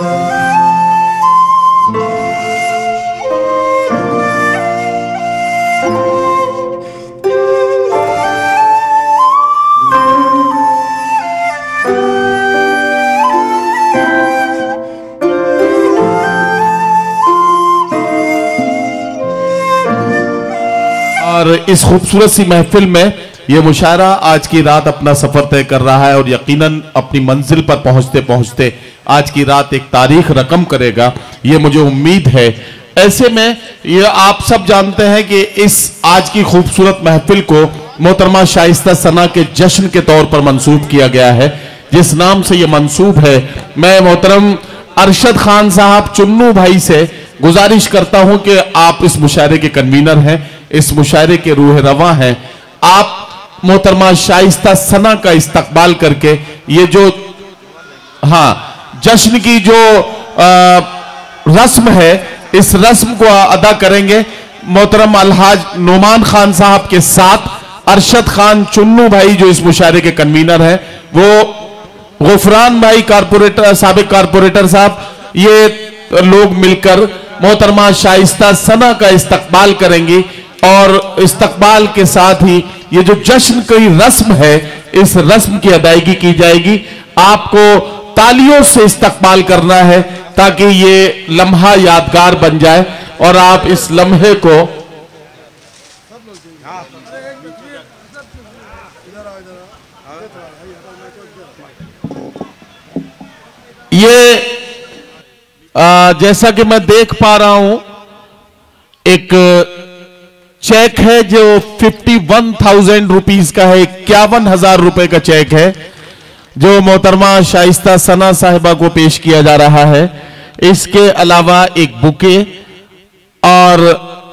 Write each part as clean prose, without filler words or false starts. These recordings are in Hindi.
और इस खूबसूरत सी महफिल में यह मुशायरा आज की रात अपना सफर तय कर रहा है और यकीनन अपनी मंजिल पर पहुंचते पहुंचते आज की रात एक तारीख रकम करेगा, ये मुझे उम्मीद है। ऐसे में ये आप सब जानते हैं कि इस आज की खूबसूरत महफिल को मोहतरमा शाइस्ता सना के जश्न के तौर पर मंसूब किया गया है। जिस नाम से ये मंसूब है, मैं मोहतरम अरशद खान साहब चुन्नू भाई से गुजारिश करता हूं कि आप इस मुशायरे के कन्वीनर हैं, इस मुशायरे के रूह रवा हैं, आप मोहतरमा शाइस्ता सना का इस्तकबाल करके ये जो जश्न की जो रस्म है, इस रस्म को अदा करेंगे। मोहतरम अलहाज नोमान खान साहब के साथ अरशद खान चुन्नू भाई जो इस मुशायरे के कन्वीनर हैं, वो गुफरान भाई कारपोरेटर, साबिक कारपोरेटर साहब, ये लोग मिलकर मोहतरमा शाइस्ता सना का इस्तकबाल करेंगी और इस्तकबाल के साथ ही ये जो जश्न की रस्म है, इस रस्म की अदायगी की जाएगी। आपको तालियों से इस्तकबाल करना है ताकि ये लम्हा यादगार बन जाए और आप इस लम्हे को जैसा कि मैं देख पा रहा हूं, एक चेक है जो 51,000 रुपीज का है, 51,000 रुपए का चेक है जो मोहतरमा शाइस्ता सना साहिबा को पेश किया जा रहा है। इसके अलावा एक बुके और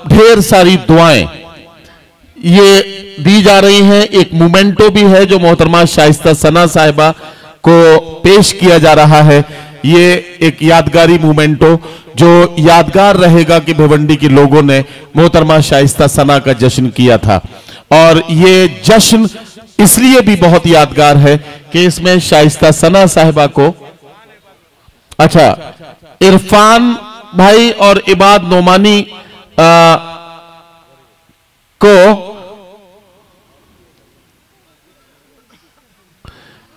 ढेर सारी दुआएं ये दी जा रही हैं। एक मोमेंटो भी है जो मोहतरमा शाइस्ता सना साहिबा को पेश किया जा रहा है। ये एक यादगारी मोमेंटो जो यादगार रहेगा कि भिवंडी के लोगों ने मोहतरमा शाइस्ता सना का जश्न किया था। और ये जश्न इसलिए भी बहुत यादगार है कि इसमें शाइस्ता सना साहिबा को, इरफान भाई और इबाद नोमानी को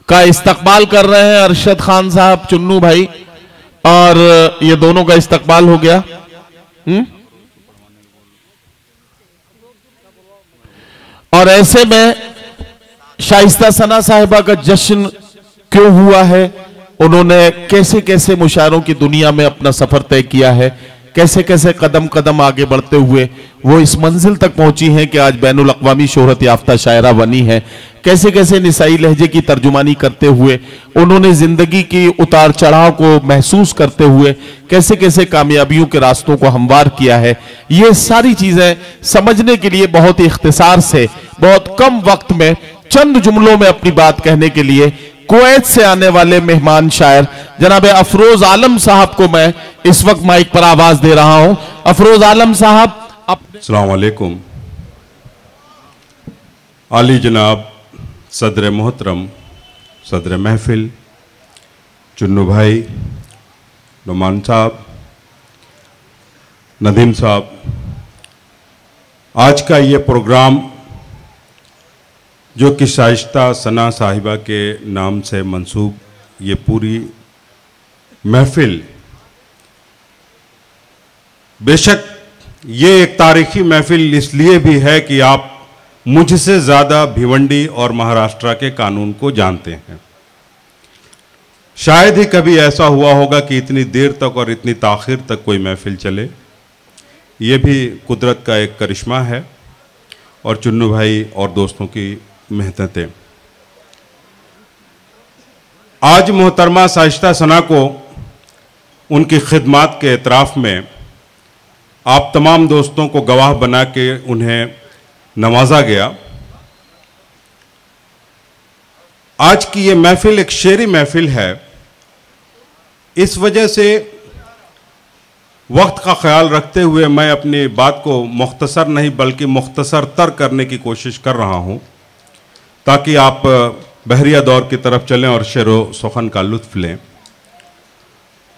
का इस्तकबाल कर रहे हैं अरशद खान साहब चुन्नू भाई, और ये दोनों का इस्तकबाल हो गया। और ऐसे में शाइस्ता सना साहिबा का जश्न क्यों हुआ है, उन्होंने कैसे कैसे मुशायरों की दुनिया में अपना सफर तय किया है, कैसे कैसे कदम कदम आगे बढ़ते हुए वो इस मंजिल तक पहुंची हैं कि आज बैनुल अक़वामी शोहरत याफ्ता शायरा बनी है, कैसे कैसे निसाई लहजे की तर्जुमानी करते हुए उन्होंने जिंदगी की उतार चढ़ाव को महसूस करते हुए कैसे कैसे कामयाबियों के रास्तों को हमवार किया है। ये सारी चीजें समझने के लिए बहुत ही इख्तिसार से, बहुत कम वक्त में, चंद जुमलों में अपनी बात कहने के लिए कुवैत से आने वाले मेहमान शायर जनाब अफरोज आलम साहब को मैं इस वक्त माइक पर आवाज दे रहा हूं। अफरोज आलम साहब, अस्सलाम वालेकुम। आली जनाब सदर मोहतरम, सदर महफिल चुन्नू भाई, नुमान साहब, नदीम साहब, आज का ये प्रोग्राम जो कि शाइस्ता सना साहिबा के नाम से मंसूब ये पूरी महफिल, बेशक ये एक तारीखी महफिल इसलिए भी है कि आप मुझसे ज़्यादा भिवंडी और महाराष्ट्र के कानून को जानते हैं। शायद ही कभी ऐसा हुआ होगा कि इतनी देर तक और इतनी ताख़िर तक कोई महफिल चले। ये भी कुदरत का एक करिश्मा है और चुन्नू भाई और दोस्तों की मेहनतें। आज मोहतरमा शाइस्ता सना को उनकी खिदमात के एतराफ़ में आप तमाम दोस्तों को गवाह बना के उन्हें नवाजा गया। आज की ये महफिल एक शेरी महफिल है, इस वजह से वक्त का ख्याल रखते हुए मैं अपनी बात को मुख्तसर नहीं बल्कि मुख्तसर तर करने की कोशिश कर रहा हूँ ताकि आप बहरिया दौर की तरफ चलें और शेरो सुखन का लुत्फ़ लें।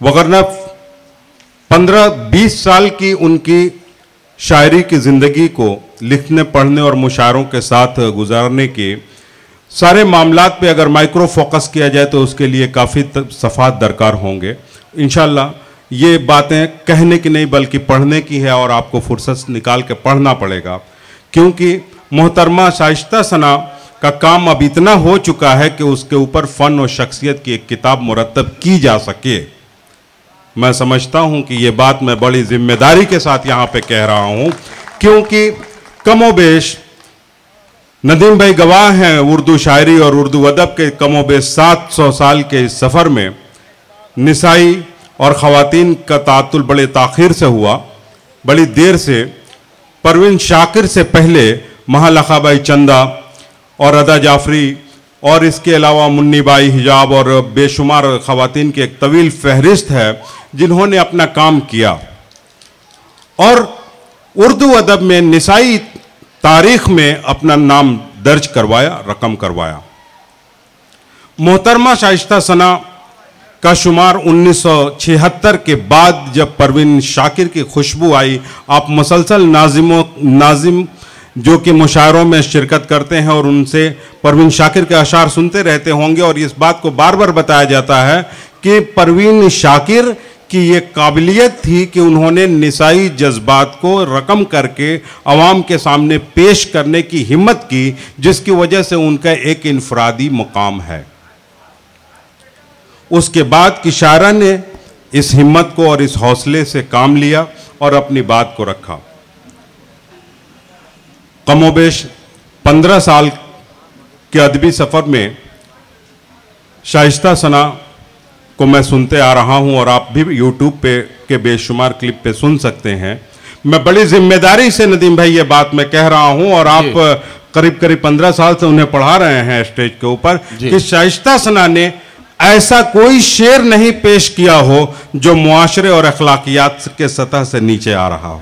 वगरना 15-20 साल की उनकी शायरी की ज़िंदगी को लिखने पढ़ने और मुशायरों के साथ गुजारने के सारे मामलात पे अगर माइक्रो फोकस किया जाए तो उसके लिए काफ़ी सफ़ात दरकार होंगे। इंशाल्लाह ये बातें कहने की नहीं बल्कि पढ़ने की है और आपको फुर्सत निकाल के पढ़ना पड़ेगा, क्योंकि मोहतरमा शाइस्ता सना का काम अब इतना हो चुका है कि उसके ऊपर फ़न और शख्सियत की एक किताब मुरतब की जा सके। मैं समझता हूं कि ये बात मैं बड़ी जिम्मेदारी के साथ यहाँ पे कह रहा हूं, क्योंकि कमोबेश नदीम भाई गवाह हैं उर्दू शायरी और उर्दू अदब के कमोबेश 700 साल के इस सफ़र में निसाई और ख़वातीन का तातुल बड़े ताख़ीर से हुआ, बड़ी देर से। परवीन शाकिर से पहले महालखा बाई चंदा और अदा जाफरी और इसके अलावा मुन्नी बाई हिजाब और बेशुमार ख़वातीन की एक तवील फहरिस्त है जिन्होंने अपना काम किया और उर्दू अदब में निसाई तारीख में अपना नाम दर्ज करवाया, रकम करवाया। मोहतरमा शाइस्ता सना का शुमार 1976 के बाद जब परवीन शाकिर की खुशबू आई, आप मुसलसल नाजिम जो कि मुशायरों में शिरकत करते हैं और उनसे परवीन शाकिर के अशार सुनते रहते होंगे, और इस बात को बार बार बताया जाता है कि परवीन शाकिर की ये काबिलियत थी कि उन्होंने निसाई जज्बात को रकम करके अवाम के सामने पेश करने की हिम्मत की, जिसकी वजह से उनका एक इनफरादी मुकाम है। उसके बाद की शायरा ने इस हिम्मत को और इस हौसले से काम लिया और अपनी बात को रखा। कमोबेश 15 साल के अदबी सफ़र में शाइस्ता सना को मैं सुनते आ रहा हूं और आप भी यूट्यूब पे के बेशुमार क्लिप पे सुन सकते हैं। मैं बड़ी जिम्मेदारी से नदीम भाई ये बात मैं कह रहा हूं और आप करीब करीब 15 साल से उन्हें पढ़ा रहे हैं स्टेज के ऊपर कि शाइस्ता सना ने ऐसा कोई शेर नहीं पेश किया हो जो मुआशरे और अखलाकियात के सतह से नीचे आ रहा हो।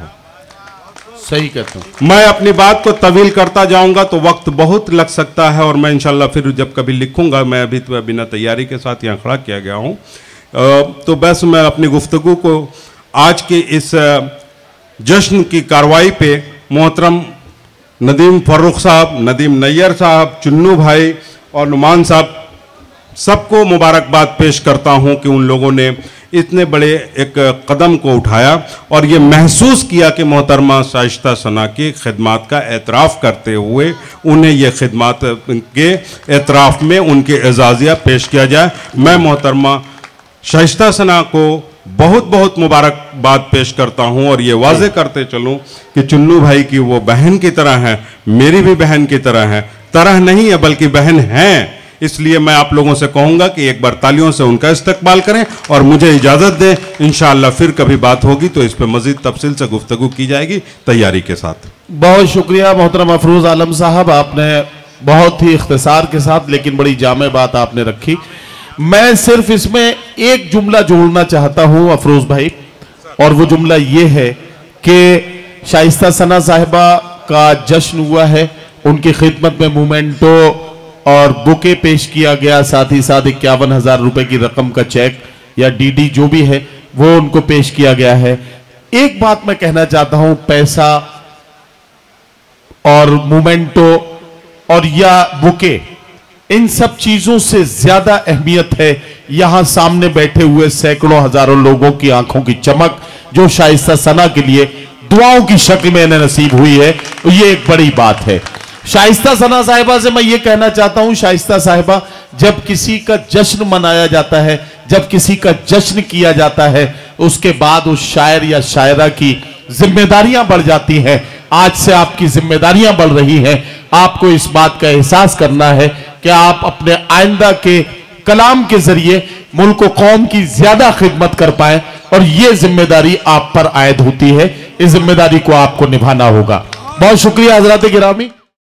सही कहता हूं। मैं अपनी बात को तवील करता जाऊंगा तो वक्त बहुत लग सकता है और मैं इंशाल्लाह फिर जब कभी लिखूंगा, मैं अभी तो बिना तैयारी के साथ यहाँ खड़ा किया गया हूँ, तो बस मैं अपनी गुफ्तगू को आज के इस जश्न की कार्रवाई पे मोहतरम नदीम फर्रुख साहब, नदीम नैयर साहब, चुन्नू भाई और नुमान साहब सबको मुबारकबाद पेश करता हूँ कि उन लोगों ने इतने बड़े एक कदम को उठाया और ये महसूस किया कि मोहतरमा शाइस्ता सना की खिदमात का एतराफ़ करते हुए उन्हें ये खिदमात के एतराफ़ में उनके एजाज़िया पेश किया जाए। मैं मोहतरमा शाइस्ता सना को बहुत बहुत मुबारकबाद पेश करता हूँ और ये वाज़े करते चलूँ कि चुन्नू भाई की वो बहन की तरह है, मेरी भी बहन की तरह है, तरह नहीं है बल्कि बहन हैं। इसलिए मैं आप लोगों से कहूंगा कि एक बार तालियों से उनका इस्तकबाल करें और मुझे इजाज़त दें। इंशाअल्लाह फिर कभी बात होगी तो इस पर मज़ीद तफसील से गुफ्तगू की जाएगी तैयारी के साथ। बहुत शुक्रिया मोहतरम अफरोज़ आलम साहब, आपने बहुत ही इख्तिसार के साथ लेकिन बड़ी जामे बात आपने रखी। मैं सिर्फ इसमें एक जुमला जोड़ना चाहता हूँ अफरोज़ भाई, और वो जुमला ये है कि शाइस्ता सना साहिबा का जश्न हुआ है, उनकी खिदमत में मोमेंटो और बुके पेश किया गया, साथ ही साथ 51,000 रुपए की रकम का चेक या डीडी जो भी है वो उनको पेश किया गया है। एक बात मैं कहना चाहता हूं, पैसा और मोमेंटो और या बुके, इन सब चीजों से ज्यादा अहमियत है यहां सामने बैठे हुए सैकड़ों हजारों लोगों की आंखों की चमक जो शाइस्ता सना के लिए दुआओं की शक्ल में इन्हें नसीब हुई है। ये एक बड़ी बात है। शाइस्ता सना साहिबा से मैं ये कहना चाहता हूं, शाइस्ता साहिबा, जब किसी का जश्न मनाया जाता है, जब किसी का जश्न किया जाता है, उसके बाद उस शायर या शायरा की जिम्मेदारियां बढ़ जाती हैं। आज से आपकी जिम्मेदारियां बढ़ रही हैं। आपको इस बात का एहसास करना है कि आप अपने आइंदा के कलाम के जरिए मुल्क व कौम की ज्यादा खिदमत कर पाए और ये जिम्मेदारी आप पर आयद होती है। इस जिम्मेदारी को आपको निभाना होगा। बहुत शुक्रिया हजरात गिरामी।